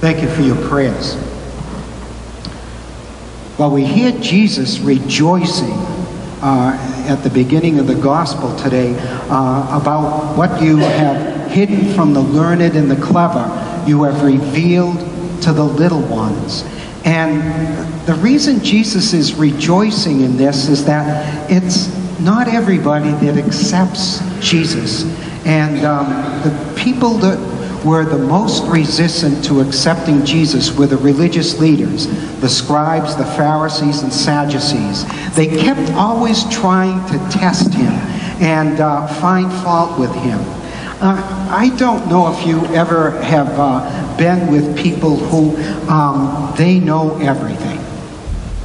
Thank you for your prayers. Well, we hear Jesus rejoicing at the beginning of the gospel today about what you have hidden from the learned and the clever, you have revealed to the little ones. And the reason Jesus is rejoicing in this is that it's not everybody that accepts Jesus. And the people that were the most resistant to accepting Jesus were the religious leaders, the scribes, the Pharisees, and Sadducees. They kept always trying to test him and find fault with him. I don't know if you ever have been with people who they know everything.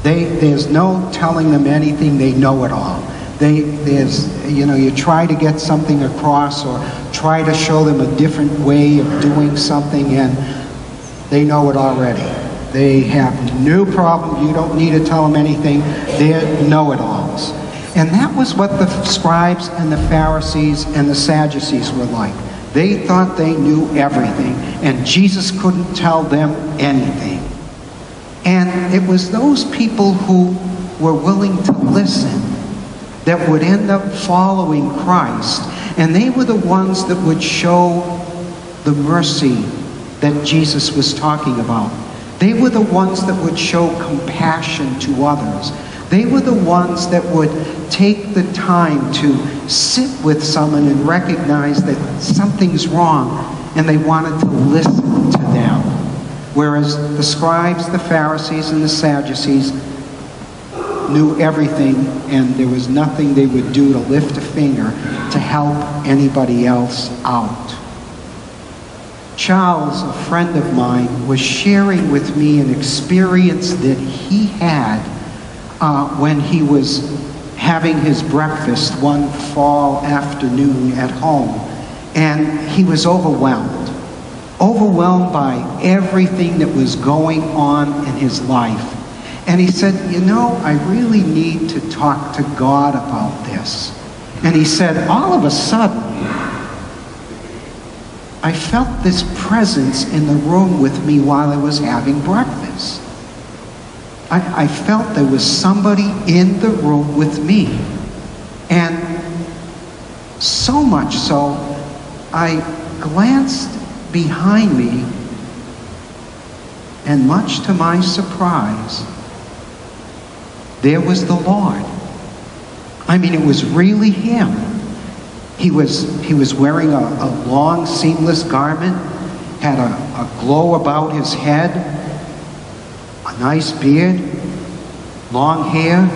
There's no telling them anything. They know it all. You try to get something across or try to show them a different way of doing something, and they know it already. They have no problem. You don't need to tell them anything. They're know-it-alls. And that was what the scribes and the Pharisees and the Sadducees were like. They thought they knew everything, and Jesus couldn't tell them anything. And it was those people who were willing to listen that would end up following Christ. And they were the ones that would show the mercy that Jesus was talking about. They were the ones that would show compassion to others. They were the ones that would take the time to sit with someone and recognize that something's wrong, and they wanted to listen to them. Whereas the scribes, the Pharisees, and the Sadducees knew everything, and there was nothing they would do to lift a finger to help anybody else out. Charles, a friend of mine, was sharing with me an experience that he had when he was having his breakfast one fall afternoon at home, and he was overwhelmed by everything that was going on in his life. And he said, I really need to talk to God about this. And he said, all of a sudden, I felt this presence in the room with me while I was having breakfast. I felt there was somebody in the room with me. And so much so, I glanced behind me, and much to my surprise, there was the Lord. I mean, it was really him. He was wearing a long, seamless garment, had a glow about his head, a nice beard, long hair.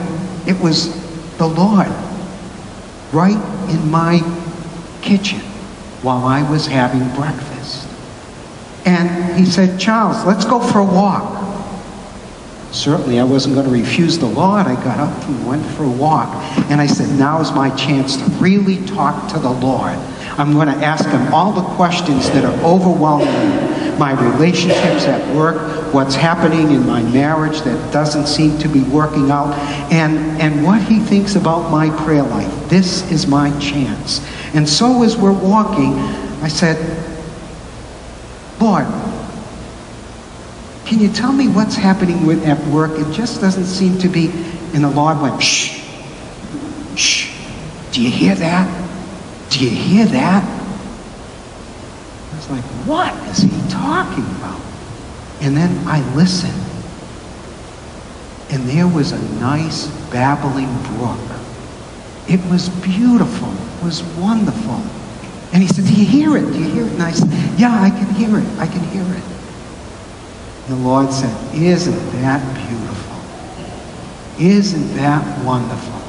It was the Lord right in my kitchen while I was having breakfast. And he said, Charles, let's go for a walk. Certainly, I wasn't going to refuse the Lord. I got up and went for a walk. And I said, now is my chance to really talk to the Lord. I'm going to ask him all the questions that are overwhelming me. My relationships at work, what's happening in my marriage that doesn't seem to be working out, and what he thinks about my prayer life. This is my chance. And so as we're walking, I said, Lord, can you tell me what's happening at work? It just doesn't seem to be. And the Lord went, shh, shh. Do you hear that? Do you hear that? I was like, what is he talking about? And then I listened. And there was a nice babbling brook. It was beautiful. It was wonderful. And he said, do you hear it? Do you hear it? And I said, yeah, I can hear it. I can hear it. The Lord said, isn't that beautiful? Isn't that wonderful?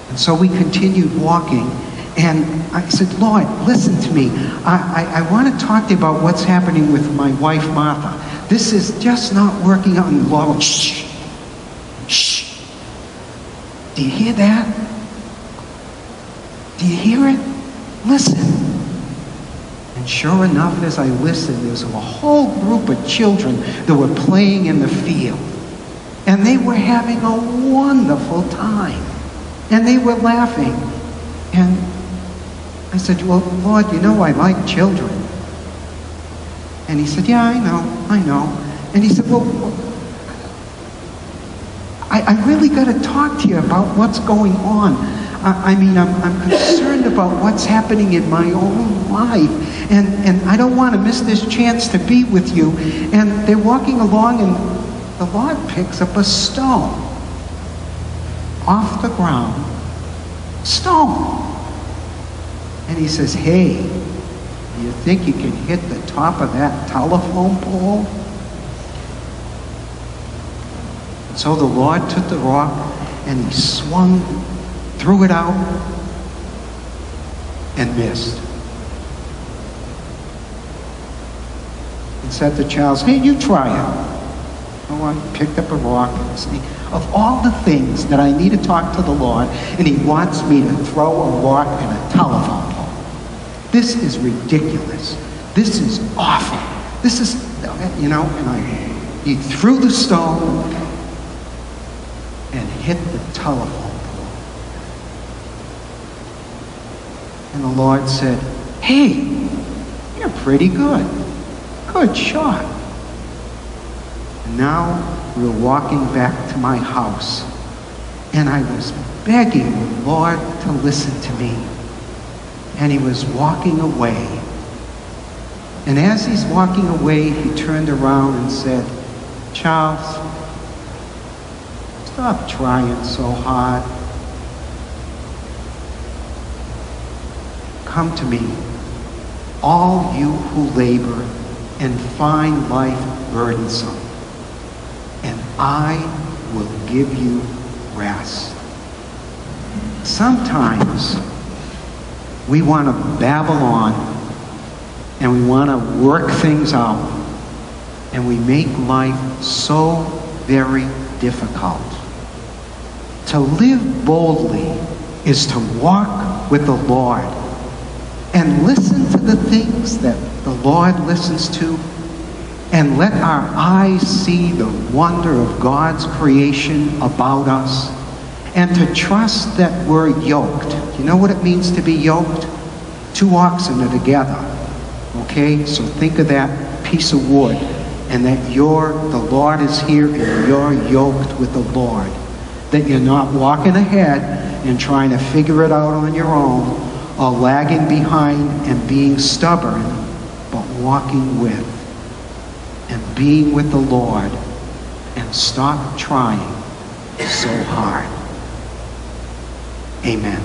And so we continued walking, and I said, Lord, listen to me. I want to talk to you about what's happening with my wife, Martha. This is just not working out. And the Lord went, shh, shh. Do you hear that? Do you hear it? Listen. And sure enough, as I listened, there was a whole group of children that were playing in the field. And they were having a wonderful time. And they were laughing. And I said, well, Lord, I like children. And he said, yeah, I know. And he said, well, I really got to talk to you about what's going on. I'm concerned about what's happening in my own life. And I don't want to miss this chance to be with you. And they're walking along, and the Lord picks up a stone off the ground. Stone. And he says, hey, do you think you can hit the top of that telephone pole? And so the Lord took the rock and he swung, threw it out, and missed. And said to Charles, hey, you try it. So I picked up a rock and said, of all the things that I need to talk to the Lord, and he wants me to throw a rock in a telephone pole. This is ridiculous. This is awful. This is, he threw the stone and hit the telephone pole. And the Lord said, hey, you're pretty good. Good shot. And now we were walking back to my house, and I was begging the Lord to listen to me. And he was walking away. And as he's walking away, he turned around and said, Charles, stop trying so hard. Come to me, all you who labor and find life burdensome, and I will give you rest. Sometimes we want to babble on, and we want to work things out, and we make life so very difficult. To live boldly is to walk with the Lord and listen to the things that the Lord listens to, and let our eyes see the wonder of God's creation about us, and to trust that we're yoked. You know what it means to be yoked? Two oxen are together. Okay? So think of that piece of wood, and that the Lord is here, and you're yoked with the Lord. That you're not walking ahead and trying to figure it out on your own, or lagging behind and being stubborn, but walking with and being with the Lord, and stop trying so hard. Amen.